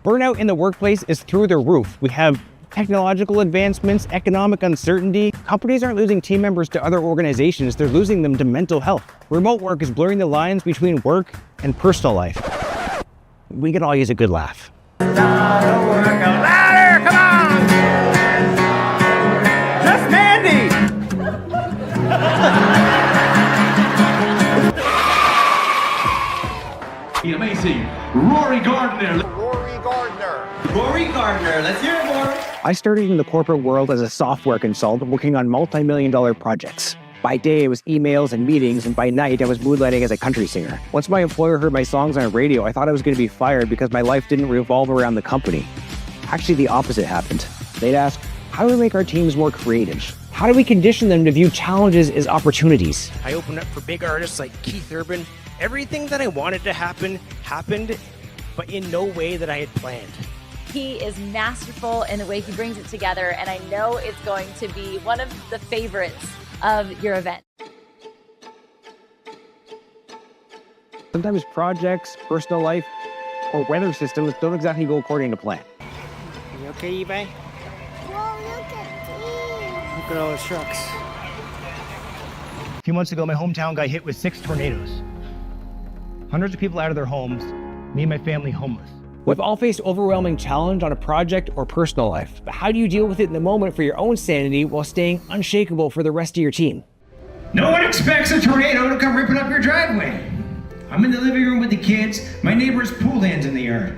Burnout in the workplace is through the roof. We have technological advancements, economic uncertainty. Companies aren't losing team members to other organizations, they're losing them to mental health. Remote work is blurring the lines between work and personal life. We could all use a good laugh. Louder, come on! Just Mandy! The amazing Rory Gardiner. Rory Gardiner, let's hear it more. I started in the corporate world as a software consultant working on multi-million-dollar projects. By day, it was emails and meetings, and by night, I was moonlighting as a country singer. Once my employer heard my songs on radio, I thought I was going to be fired because my life didn't revolve around the company. Actually, the opposite happened. They'd ask, how do we make our teams more creative? How do we condition them to view challenges as opportunities? I opened up for big artists like Keith Urban. Everything that I wanted to happen, happened, but in no way that I had planned. He is masterful in the way he brings it together, and I know it's going to be one of the favorites of your event. Sometimes projects, personal life, or weather systems don't exactly go according to plan. You okay, eBay? Whoa, look at these. Look at all those trucks. A few months ago, my hometown got hit with 6 tornadoes. Hundreds of people out of their homes, me and my family homeless. We've all faced overwhelming challenge on a project or personal life, but how do you deal with it in the moment for your own sanity while staying unshakable for the rest of your team? No one expects a tornado to come ripping up your driveway. I'm in the living room with the kids. My neighbor's pool lands in the yard,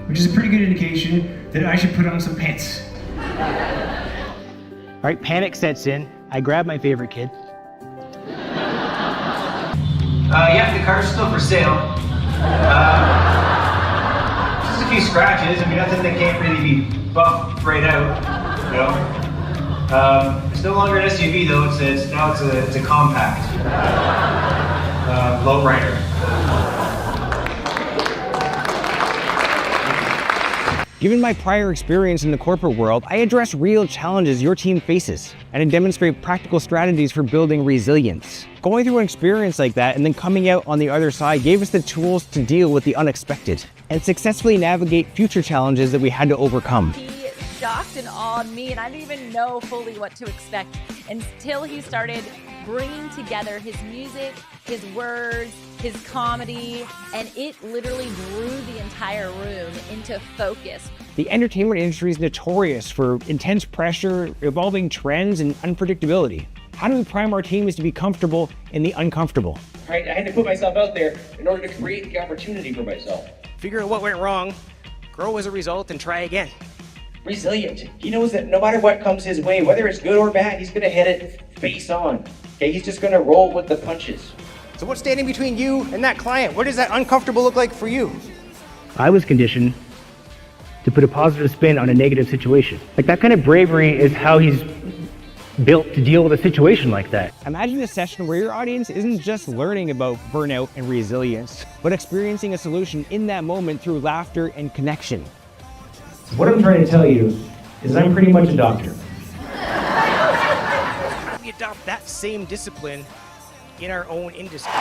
which is a pretty good indication that I should put on some pants. All right, panic sets in. I grab my favorite kid. Yeah, the car's still for sale. Just a few scratches. I mean, nothing that can't really be buffed right out, you know. It's no longer an SUV though. It's a compact lowrider. Given my prior experience in the corporate world, I address real challenges your team faces, and I demonstrate practical strategies for building resilience. Going through an experience like that and then coming out on the other side gave us the tools to deal with the unexpected and successfully navigate future challenges that we had to overcome. He shocked and awed me, and I didn't even know fully what to expect until he started bringing together his music, his words, his comedy, and it literally drew the entire room into focus. The entertainment industry is notorious for intense pressure, evolving trends, and unpredictability. How do we prime our teams to be comfortable in the uncomfortable? Right, I had to put myself out there in order to create the opportunity for myself. Figure out what went wrong, grow as a result, and try again. Resilient. He knows that no matter what comes his way, whether it's good or bad, he's gonna hit it face on. Okay, he's just gonna roll with the punches. So what's standing between you and that client? What does that uncomfortable look like for you? I was conditioned to put a positive spin on a negative situation. Like, that kind of bravery is how he's built to deal with a situation like that. Imagine a session where your audience isn't just learning about burnout and resilience, but experiencing a solution in that moment through laughter and connection. What I'm trying to tell you is I'm pretty much a doctor. We adopt that same discipline in our own industry.